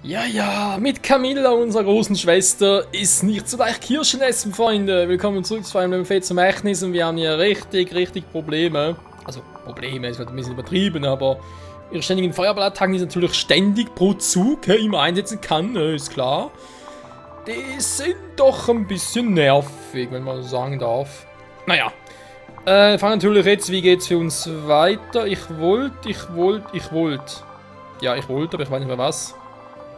Ja, ja, mit Camilla, unserer großen Schwester, ist nicht so leicht Kirschen essen, Freunde. Willkommen zurück zu einem Feld zum Ereignis und wir haben hier richtig Probleme. Also, Probleme ist ein bisschen übertrieben, aber ihre ständigen Feuerballattacken, die natürlich ständig pro Zug immer einsetzen kann, ist klar. Die sind doch ein bisschen nervig, wenn man so sagen darf. Naja, fangen natürlich jetzt, wie geht's für uns weiter? Ich wollte. Ja, ich wollte, aber ich weiß nicht mehr was.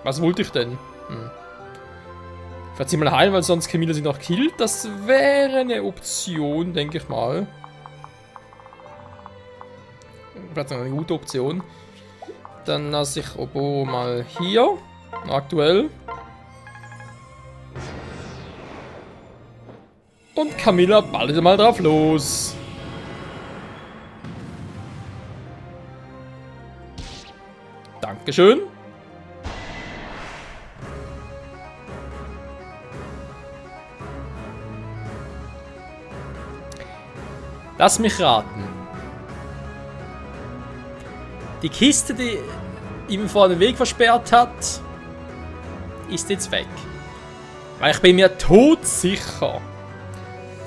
Was wollte ich denn? Ich werde sie mal heilen, weil sonst Camilla sie noch killt. Das wäre eine Option, denke ich mal. Vielleicht eine gute Option. Dann lasse ich Obo mal hier. Aktuell. Und Camilla ballt mal drauf los. Dankeschön. Lass mich raten. Die Kiste, die ihm vor den Weg versperrt hat, ist jetzt weg. Weil ich bin mir todsicher,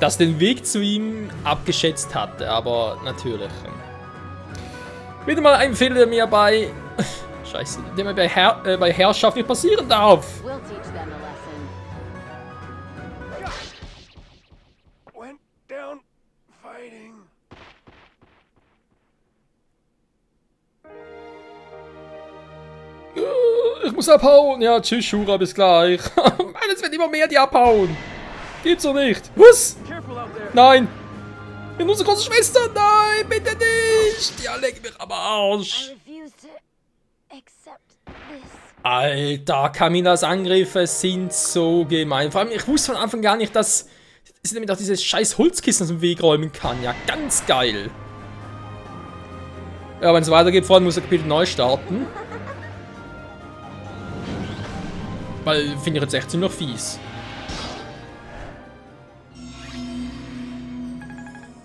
dass den Weg zu ihm abgeschätzt hatte, aber natürlich. Wieder mal ein Fehler, der mir bei... Scheiße, der mir bei Herrschaft nicht passieren darf. Ich muss abhauen. Ja, tschüss, Shura, bis gleich. Mann, es wird immer mehr, die abhauen. Gibt's doch nicht. Was? Nein. Ich bin unsere große Schwester. Nein, bitte nicht. Ja, leck mich am Arsch. Alter, Camillas Angriffe sind so gemein. Vor allem, ich wusste von Anfang gar nicht, dass sie nämlich auch dieses scheiß Holzkissen aus dem Weg räumen kann. Ja, ganz geil. Ja, wenn es weitergeht, vorhin muss das Kapitel neu starten. Weil, finde ich jetzt echt ziemlich fies.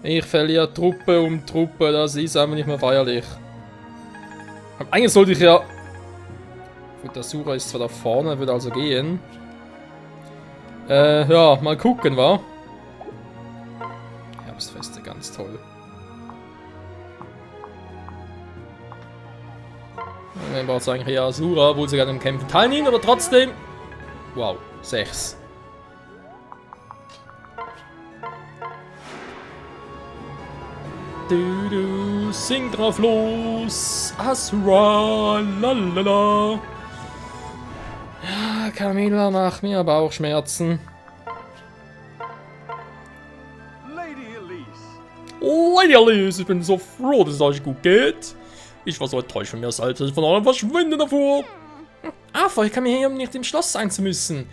Ich verliere Truppe um Truppe, das ist einfach nicht mehr feierlich. Aber eigentlich sollte ich ja... Gut, der Sura ist zwar da vorne, würde also gehen. Ja, mal gucken, wa? Herbstfeste, ganz toll. Dann braucht es eigentlich ja Asura, obwohl sie gerade im Kämpfen teilnehmen, aber trotzdem. Wow, 6. Du, sing drauf los, Asura, lalala. Ja, Camilla macht mir Bauchschmerzen. Lady Elise, ich bin so froh, dass es euch gut geht. Ich war so enttäuscht von mir selbst, dass ich von allem verschwinde davor. Arthur, ich kann mir hier nicht im Schloss sein zu müssen.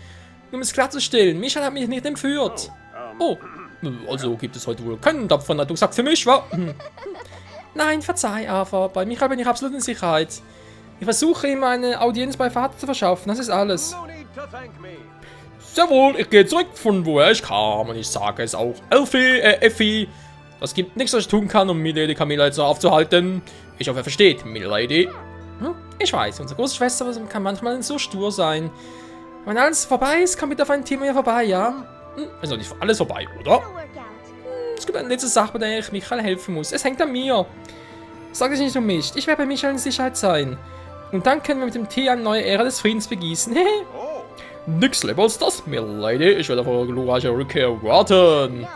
Um es klarzustellen, Michael hat mich nicht entführt. Oh, also gibt es heute wohl keinen tapferen Rettungsakt für mich, wa? Nein, verzeih, Arthur, bei Michael bin ich absolut in Sicherheit. Ich versuche ihm eine Audienz bei Vater zu verschaffen, das ist alles. Sehr wohl, ich gehe zurück von woher ich kam und ich sage es auch Effi. Das gibt nichts, was ich tun kann, um Milady Camilla jetzt noch aufzuhalten. Ich hoffe, er versteht, Milady. Ich weiß, unsere große Schwester kann manchmal so stur sein. Wenn alles vorbei ist, kommt bitte auf ein Thema hier vorbei, ja? Ist doch nicht alles vorbei, oder? Es gibt eine letzte Sache, bei der ich Michael helfen muss. Es hängt an mir. Sag dich nicht um mich. Ich werde bei Michael in Sicherheit sein. Und dann können wir mit dem Tee eine neue Ära des Friedens begießen. Nix lieber als das, Milady. Ich werde auf eure glorreiche Rückkehr warten.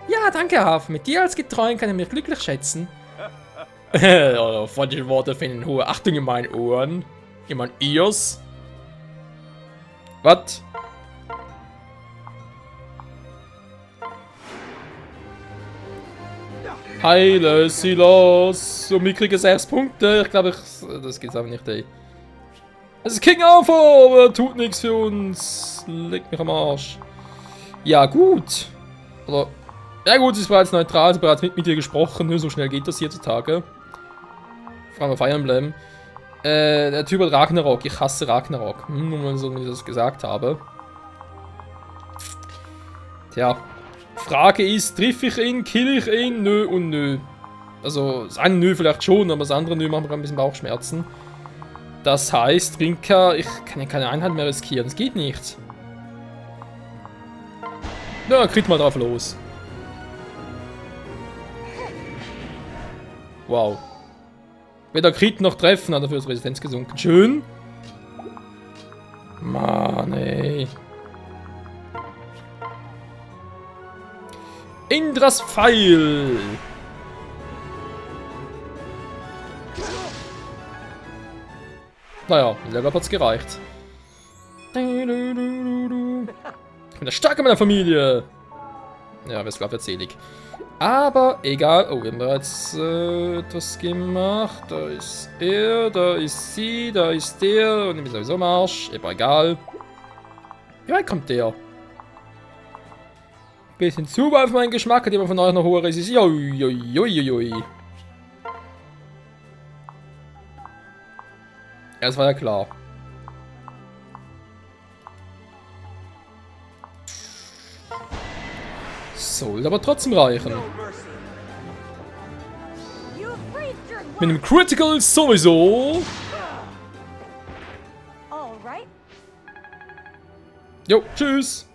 Ja, danke, Hafen. Mit dir als Getreuen kann ich mich glücklich schätzen. Eure freundlichen Worte finden hohe Achtung in meinen Ohren. In meinen Ears. Was? Heile Silas. Und wir kriegen 6 Punkte. Ich glaube, das geht's einfach nicht, ey. Es ist King Arthur, aber er tut nichts für uns. Leg mich am Arsch. Ja, gut. Oder... Ja gut, sie ist bereits neutral, sie hat bereits mit dir gesprochen, so schnell geht das hier heutzutage. Vor allem auf Fire Emblem. Der Typ hat Ragnarok, ich hasse Ragnarok. Nur so, wie ich das gesagt habe. Tja. Frage ist, triff ich ihn, kill ich ihn, nö und nö. Also, das eine Nö vielleicht schon, aber das andere Nö macht mir ein bisschen Bauchschmerzen. Das heißt, Rinka, ich kann ja keine Einheit mehr riskieren. Das geht nicht. Ja, kriegt mal drauf los. Wow. Weder Crit noch Treffen, hat dafür ist Resistenz gesunken. Schön. Mann, ey. Indras Pfeil. Naja, im Level hat's gereicht. Ich bin der Starke meiner Familie. Ja, wer glaubt, erzählig. Aber egal. Oh, wir haben bereits etwas gemacht. Da ist er, da ist sie, da ist der. Und ich bin sowieso am Arsch. Aber egal. Wie weit kommt der? Bisschen zu weit für meinen Geschmack. Hat jemand von euch noch hohe Resistenz? Uiuiuiui. Ja, das war ja klar. Soll aber trotzdem reichen. Mit einem Critical sowieso. Jo, tschüss.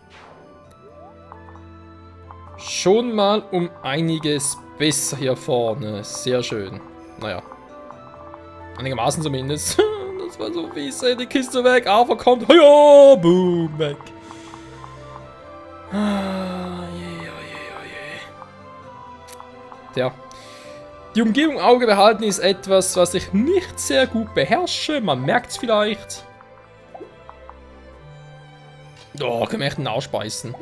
Schon mal um einiges besser hier vorne. Sehr schön. Naja. Einigermaßen zumindest. Das war so fies, ey. Die Kiste weg. Arthur kommt. Ja, boom, weg. Ja. Die Umgebung im Auge behalten ist etwas, was ich nicht sehr gut beherrsche. Man merkt es vielleicht. Oh, kann mir echt einen Arsch beißen.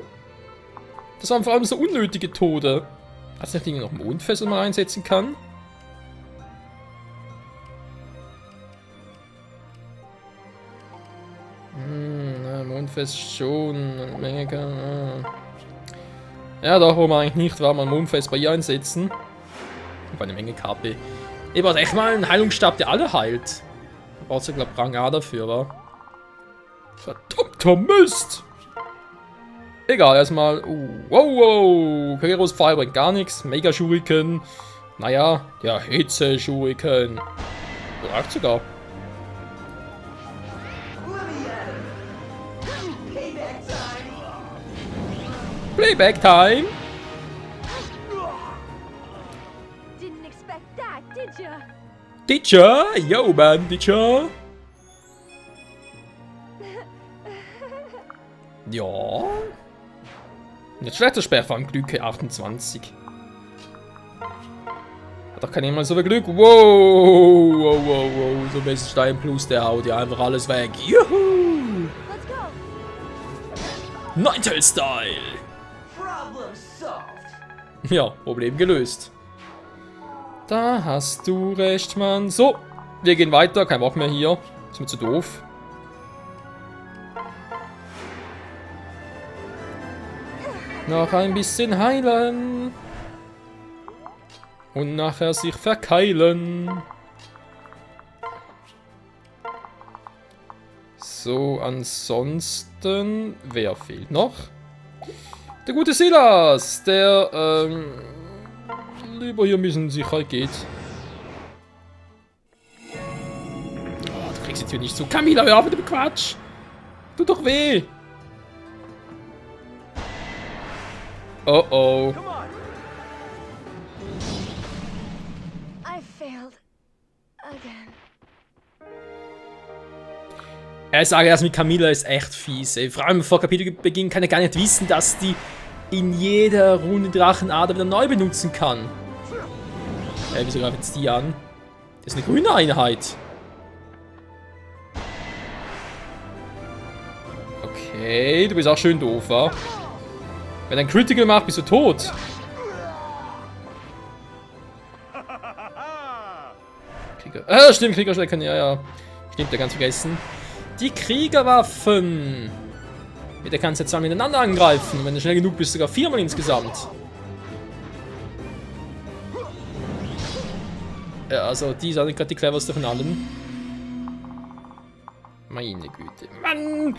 Das waren vor allem so unnötige Tode. Als ich noch Mondfessel mal einsetzen kann. Mondfest schon. Eine Menge kann. Ja, doch, wo man eigentlich nicht war, mal Mondfest bei ihr einsetzen. Bei eine Menge KP. Ich brauche echt mal einen Heilungsstab, der alle heilt. Da braucht sie, glaube ich, Rang A dafür, wa? Verdammter Mist! Egal, erstmal. Wow. Kageros Pfeil bringt gar nichts. Mega Shuriken. Naja, der Hitze Shuriken. Reicht sogar. Playback Time. Didn't expect that, did ya? Did ya? Yo, man, did ya? Ja. Nicht schlechter Sperrfang, Glück 28. Hat doch keiner mal so viel Glück. Wow. So ein bisschen Stein plus, der haut ja einfach alles weg. Juhu. Let's go. Ninetale-Style. Ja, Problem gelöst. Da hast du recht, Mann. So, wir gehen weiter. Kein Bock mehr hier. Ist mir zu doof. Noch ein bisschen heilen. Und nachher sich verkeilen. So, ansonsten... Wer fehlt noch? Der gute Silas, der lieber hier ein bisschen Sicherheit geht. Oh, du kriegst die Tür nicht zu. Camilla, hör auf mit dem Quatsch. Tut doch weh. Oh oh. I failed again. Ich sage erst mit Camilla ist echt fies, ey. Vor allem vor Kapitelbeginn kann er gar nicht wissen, dass die in jeder Runde Drachenader wieder neu benutzen kann. Wieso greift jetzt die an? Das ist eine grüne Einheit. Okay, du bist auch schön doof, wa? Wenn er ein Critical macht, bist du tot. Krieger. Stimmt, Kriegerschrecken, ja. Stimmt, der ganz vergessen. Die Kriegerwaffen. Mit der kannst du jetzt mal miteinander angreifen. Und wenn du schnell genug bist, sogar 4-mal insgesamt. Ja, also die ist auch nicht gerade die cleverste von allen. Meine Güte. Mann!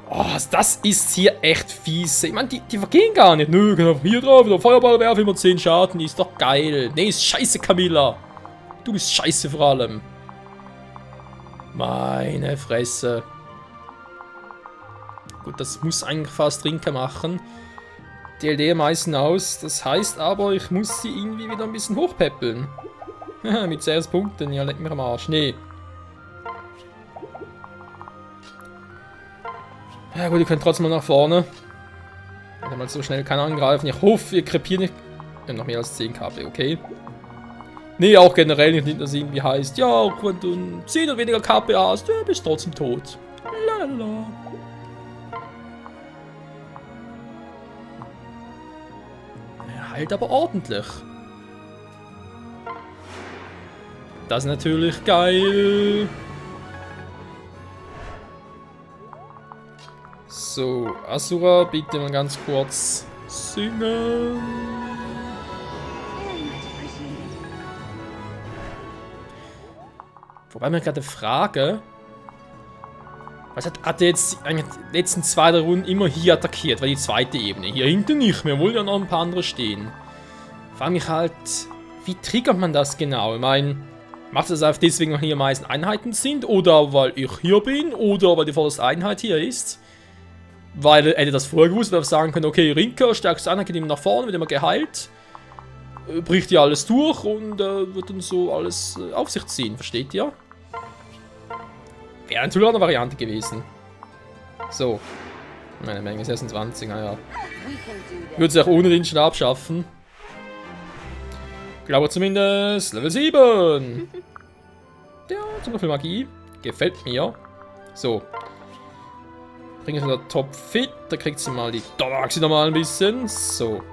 Oh, das ist hier echt fies. Ich meine, die vergehen gar nicht. Nö, kann einfach hier drauf, wieder Feuerball werfen, immer 10 Schaden. Die ist doch geil. Nee, ist scheiße, Camilla. Du bist scheiße vor allem. Meine Fresse. Gut, das muss eigentlich fast Rinka machen. DLD am meisten aus. Das heißt aber, ich muss sie irgendwie wieder ein bisschen hochpäppeln. Mit 6 Punkten. Ja, leck mich am Arsch. Nee. Ja gut, ihr könnt trotzdem mal nach vorne. Wenn mal so schnell kann angreifen. Ich hoffe, ihr krepiert nicht. Wir haben noch mehr als 10 KP, okay. Nee, auch generell nicht, dass es irgendwie heißt, ja, wenn du 10 oder weniger KP hast, ja, bist du trotzdem tot. Lalala. Er heilt aber ordentlich. Das ist natürlich geil. So, Asura, bitte mal ganz kurz singen. Very much appreciated. Wobei mir gerade frage, was hat er jetzt in den letzten 2 Runden immer hier attackiert, weil die zweite Ebene. Hier hinten nicht mehr, wollen ja noch ein paar andere stehen. Frage mich halt, wie triggert man das genau? Ich meine, macht das einfach deswegen, weil hier die meisten Einheiten sind, oder weil ich hier bin, oder weil die vorderste Einheit hier ist? Weil er hätte das vorher gewusst, wir sagen können, okay, Rinka, stärkste Einheit, geht immer nach vorne, wird immer geheilt, bricht hier alles durch und wird dann so alles auf sich ziehen, versteht ihr? Wäre natürlich auch eine Variante gewesen. So. Meine Menge 26, naja. Würde sich auch ohne den Stab schaffen. Ich glaube zumindest Level 7. Ja, zum viel Magie. Gefällt mir. So. Bringen wir der Top Fit. Da kriegt sie mal die Donnerachse nochmal ein bisschen. So.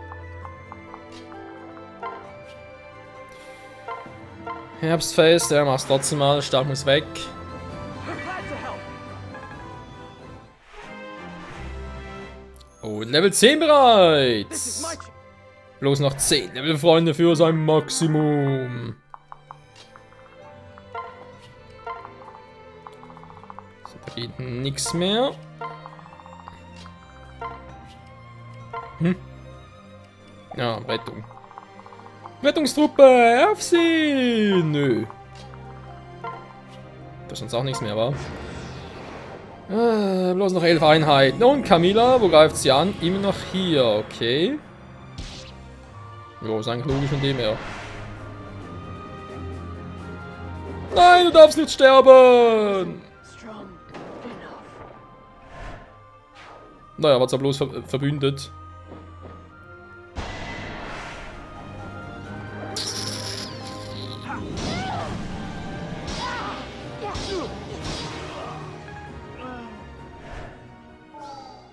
Herbstfest, ja, mach's trotzdem mal. Stab muss weg. Und Level 10 bereits. Bloß noch 10 Level Freunde für sein Maximum. So, da geht nichts mehr. Ja, Rettung. Rettungstruppe, auf sie! Nö. Da ist sonst auch nichts mehr, wa? Bloß noch 11 Einheiten. Und Camilla, wo greift sie an? Immer noch hier, okay. Jo, ist eigentlich logisch von dem her. Nein, du darfst nicht sterben! Naja, was er bloß verbündet.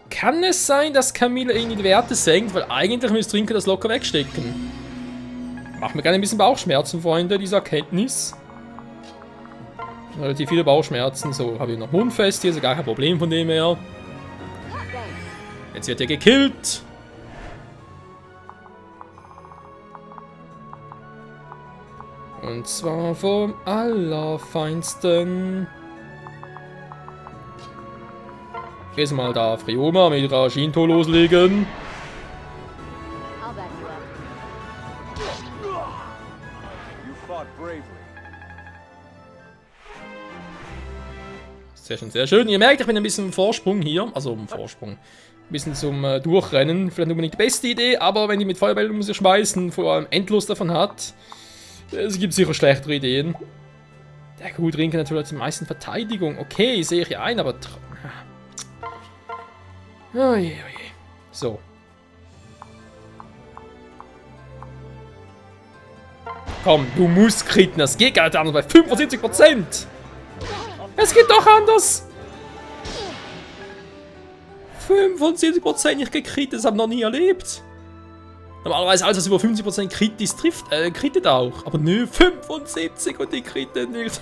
Kann es sein, dass Camilla irgendwie die Werte senkt? Weil eigentlich müsste Rinka das locker wegstecken. Macht mir gerne ein bisschen Bauchschmerzen, Freunde, diese Erkenntnis. Relativ viele Bauchschmerzen. So, habe ich noch Mundfest hier, ist gar kein Problem von dem her. Jetzt wird er gekillt. Und zwar vom Allerfeinsten. Erstmal da Frioma mit ihrer Shinto loslegen. Sehr schön, sehr schön. Ihr merkt, ich bin ein bisschen im Vorsprung hier. Also im Vorsprung. Ein bisschen zum Durchrennen. Vielleicht unbedingt die beste Idee, aber wenn die mit Feuerbällen um sich schmeißen, vor allem endlos davon hat, es gibt sicher schlechtere Ideen. Der gut, Rinka natürlich hat die meisten Verteidigung. Okay, sehe ich ja ein, aber... Oje, oje. So. Komm, du musst kritten. Das geht gar nicht anders bei 75%. Es geht doch anders. 75% nicht gekriegt, das habe ich noch nie erlebt. Normalerweise alles, was über 50% krittet auch. Aber nö, 75 und die krittet nicht.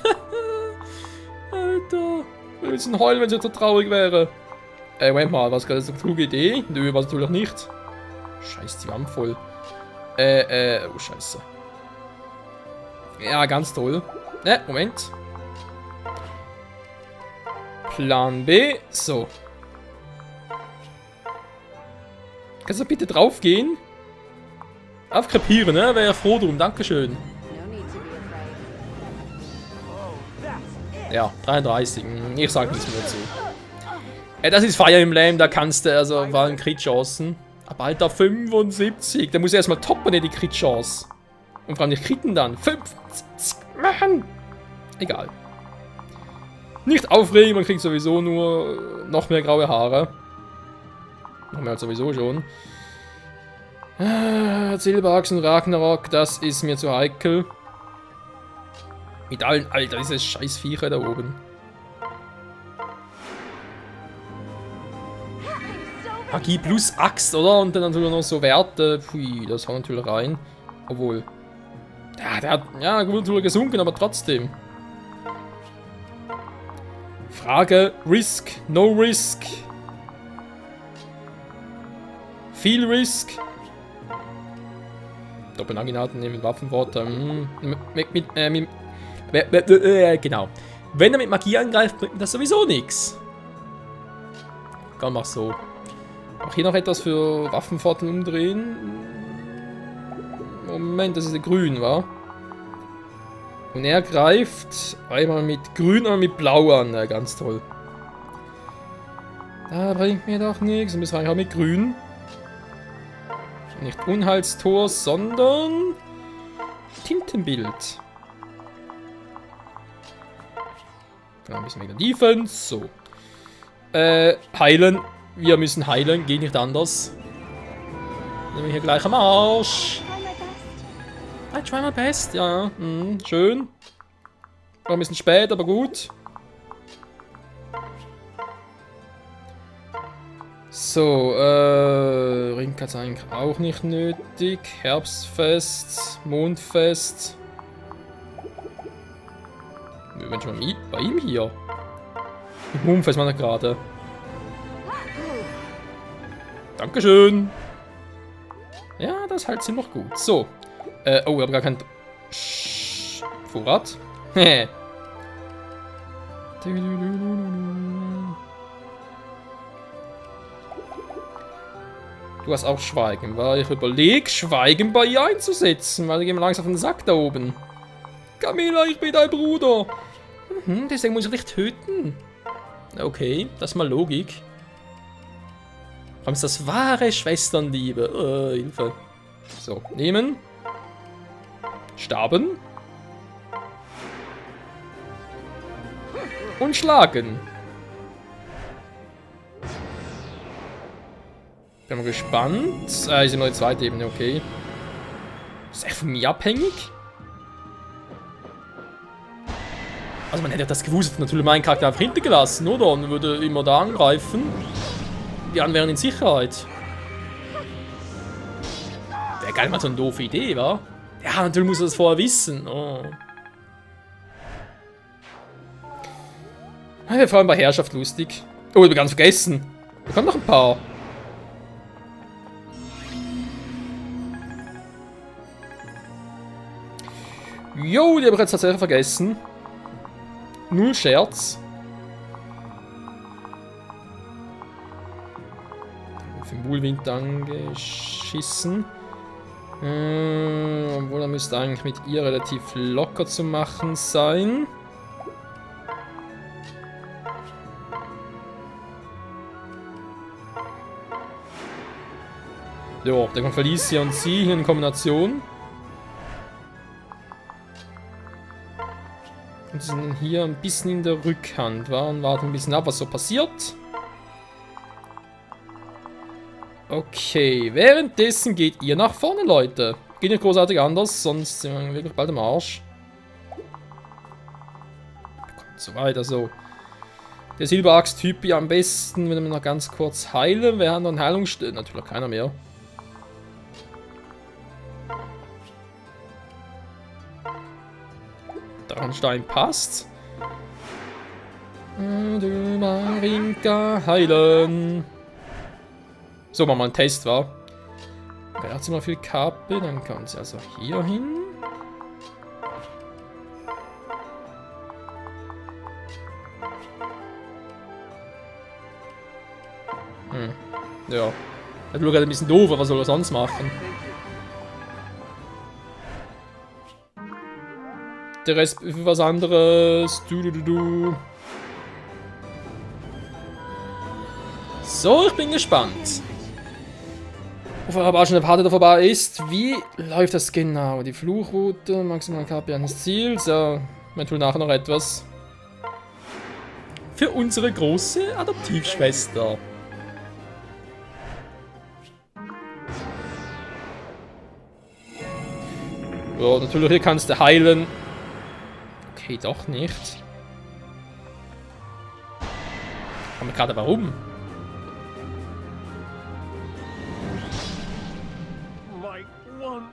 Alter. Wir müssen heulen, wenn es so traurig wäre. Moment mal, was gerade so eine kluge Idee? Nö, was natürlich nicht. Scheiße, die Wand voll. Oh Scheiße. Ja, ganz toll. Moment. Plan B. So. Kannst du bitte drauf gehen? Aufkrepieren, Wäre ja froh drum. Dankeschön. Ja, 33. Ich sag nichts mehr dazu. Das ist Fire Emblem, da kannst du, also, waren Crit-Chancen. Aber Alter, 75. Da muss er erstmal toppen, die Crit-Chance. Und vor allem die Kriten dann. 75. Mann! Egal. Nicht aufregen, man kriegt sowieso nur noch mehr graue Haare. Noch mehr als sowieso schon. Silberachsen Ragnarok, das ist mir zu heikel. Mit allen, Alter, diese scheiß Viecher da oben. Magie plus Axt, oder? Und dann natürlich noch so Werte. Pui, das haut natürlich rein. Obwohl. Ja, der hat, ja, gut natürlich gesunken, aber trotzdem. Frage, Risk, no Risk. Viel Risk. Doppelnaginaten nehmen Waffenworte. Genau. Wenn er mit Magie angreift, bringt das sowieso nichts. Komm, mach so. Auch hier noch etwas für Waffenvorteil umdrehen. Moment, das ist der grün, wa? Und er greift einmal mit grün und mit blau an. Ja, ganz toll. Da bringt mir doch nichts. Dann müssen wir eigentlich auch mit grün. Nicht Unheilstor, sondern Tintenbild. Dann ein bisschen wieder Defense. So. Heilen. Wir müssen heilen, geht nicht anders. Nehmen wir hier gleich am Arsch. I try my best, ja. Schön. War ein bisschen spät, aber gut. So, Ringkatz eigentlich auch nicht nötig. Herbstfest, Mondfest. Wir sind schon bei ihm hier. Mondfest war er gerade. Dankeschön. Ja, das halt sind noch gut. So. Oh, ich habe gar kein Vorrat. Du hast auch Schweigen, weil ich überlege, Schweigen bei ihr einzusetzen, weil ich gehe mir langsam auf den Sack da oben. Camilla, ich bin dein Bruder. Deswegen muss ich dich töten. Okay, das ist mal Logik. Warum ist das wahre Schwesternliebe? Hilfe. So, nehmen. Staben. Und schlagen. Bin mal gespannt. Ist immer die zweite Ebene, okay. Ist echt von mir abhängig? Also man hätte das gewusst, natürlich meinen Charakter einfach hinten gelassen, oder? Und würde immer da angreifen. Die anderen wären in Sicherheit. Wäre geil mal so eine doofe Idee, wa? Ja, natürlich muss er das vorher wissen. Oh. Ja, vor allem bei Herrschaft lustig. Oh, ich hab ganz vergessen. Da kommen noch ein paar. Jo, die habe ich jetzt tatsächlich vergessen. Null Scherz. Fimbulwind angeschissen. Obwohl, er müsste eigentlich mit ihr relativ locker zu machen sein. Ja, dann kommt Felicia und sie hier in Kombination. Und sie sind hier ein bisschen in der Rückhand. Und warten ein bisschen ab, was so passiert. Okay, währenddessen geht ihr nach vorne, Leute. Geht nicht großartig anders, sonst sind wir wirklich bald am Arsch. Kommt so weiter, so. Der Silberaxt-Typ ja am besten, wenn wir noch ganz kurz heilen. Wir haben noch einen Heilungsstern. Natürlich keiner mehr. Drachenstein passt. Du Marinka heilen. So, machen wir einen Test, war. Wer hat sie noch viel KP? Dann kann sie also hier hin. Ja. Der Blue hat ein bisschen doof, aber was soll er sonst machen? Der Rest für was anderes. So, ich bin gespannt. Aber auch schon der Part, der vorbei ist. Wie läuft das genau? Die Fluchroute, maximal KP eines Ziels. Ja, wir tun nachher noch etwas. Für unsere große Adoptivschwester. Ja, natürlich, hier kannst du heilen. Okay, doch nicht. Aber gerade warum? My one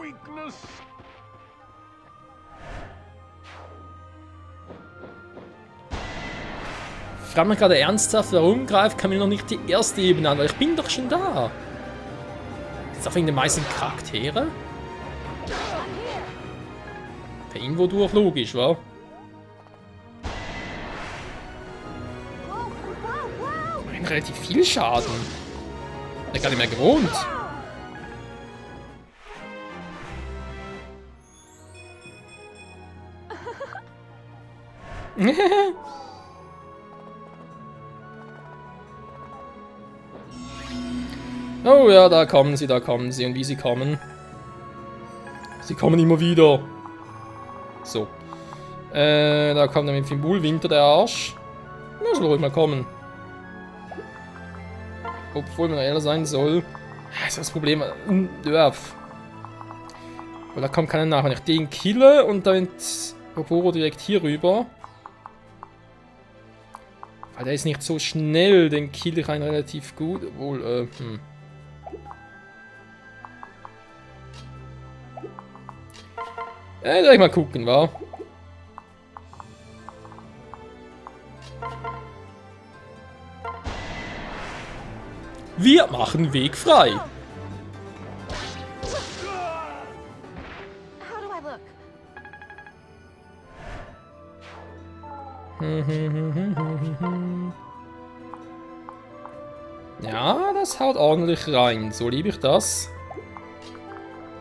weakness. Ich frage mich gerade ernsthaft, warum greift Camille noch nicht die erste Ebene an? Weil ich bin doch schon da. Ist das wegen den meisten Charaktere? Per ihn wodurch logisch, wa? Whoa, whoa, whoa! Ein relativ viel Schaden. Ich gar nicht mehr gewohnt. Oh ja, da kommen sie, da kommen sie. Und wie sie kommen. Sie kommen immer wieder. So. Da kommt nämlich Fimbul, Winter, der Arsch. Na, soll ruhig mal kommen. Obwohl man ehrlich sein soll. Ja, ist das Problem. Ja. Weil da kommt keiner nach. Wenn ich den kille und dann mit Oboro direkt hier rüber. Weil der ist nicht so schnell, den kill ich einen relativ gut. Obwohl, soll ich mal gucken, wa? Wir machen Weg frei. How do I look? Ja, das haut ordentlich rein. So liebe ich das.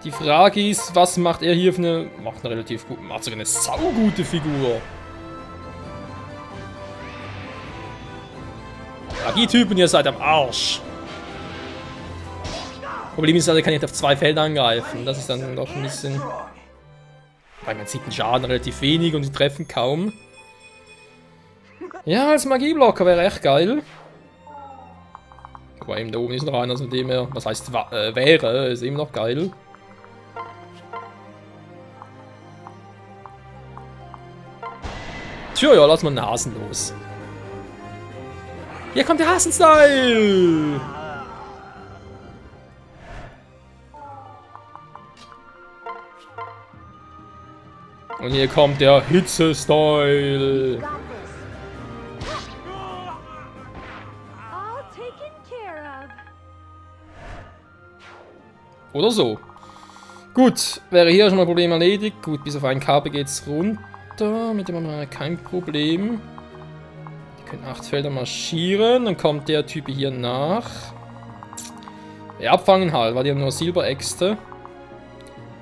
Die Frage ist, was macht er hier für eine... Macht eine relativ gute... Macht sogar eine saugute Figur. Ja, die Typen, ihr seid am Arsch. Problem ist, er kann nicht auf 2 Felder angreifen. Das ist dann noch ein bisschen... Weil man sieht den Schaden relativ wenig und sie treffen kaum. Ja, als Magieblocker wäre echt geil. Aber eben da oben ist noch einer, also dem er... Was heißt wäre, ist eben noch geil. Tja, ja, lass mal Nasen los. Hier kommt der Hasenstyle! Und hier kommt der Hitze-Style. Got this. All taken care of. Oder so. Gut, wäre hier schon mal Problem erledigt. Gut, bis auf einen Kabel geht's runter. Mit dem haben wir kein Problem. Die können 8 Felder marschieren. Dann kommt der Typ hier nach. Ja, abfangen halt, weil die haben nur Silberäxte.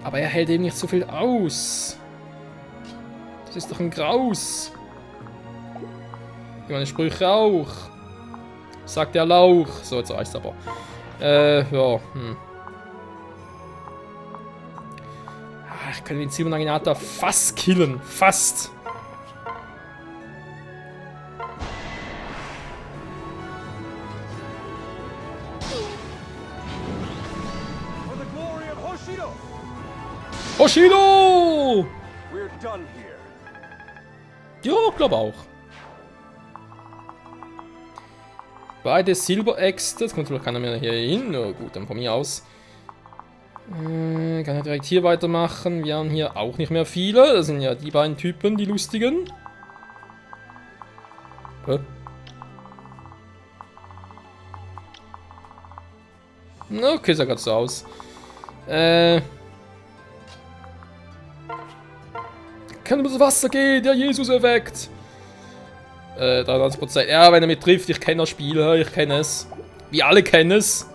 Aber er hält eben nicht so viel aus. Das ist doch ein Graus. Meine Sprüche auch. Sagt der Lauch. So, jetzt reicht's aber. Ja, Ich könnte den Silber Naginata fast killen. Fast. For the glory of Hoshido, Hoshido! we're done here. Ja, glaube auch. Beide Silberäxte. Jetzt kommt vielleicht keiner mehr hier hin. Na gut, dann von mir aus. Kann er direkt hier weitermachen. Wir haben hier auch nicht mehr viele. Das sind ja die beiden Typen, die lustigen. Hä? Okay, sah gerade so aus. Kann über das Wasser gehen, der Jesus-Effekt. 93%. Ja, wenn er mich trifft, ich kenne das Spiel, ich kenne es. Wir alle kennen es.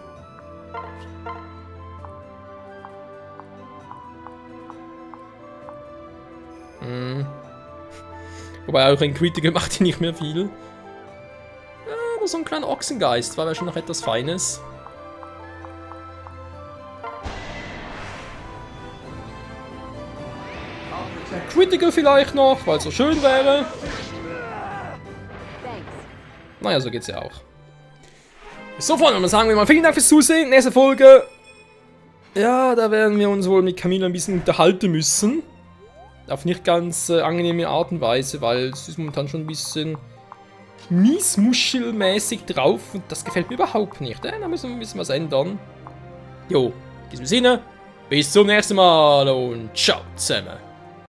Wobei auch ein Critical macht hier nicht mehr viel. Ja, aber so ein kleiner Ochsengeist war ja schon noch etwas Feines. Critical vielleicht noch, weil es so schön wäre. Naja, so geht's ja auch. So, Freunde, dann sagen wir mal vielen Dank fürs Zusehen. Nächste Folge. Ja, da werden wir uns wohl mit Camilla ein bisschen unterhalten müssen. Auf nicht ganz angenehme Art und Weise, weil es ist momentan schon ein bisschen miesmuschelmäßig drauf und das gefällt mir überhaupt nicht. Da müssen wir ein bisschen was ändern. Jo, in diesem Sinne, bis zum nächsten Mal und ciao zusammen.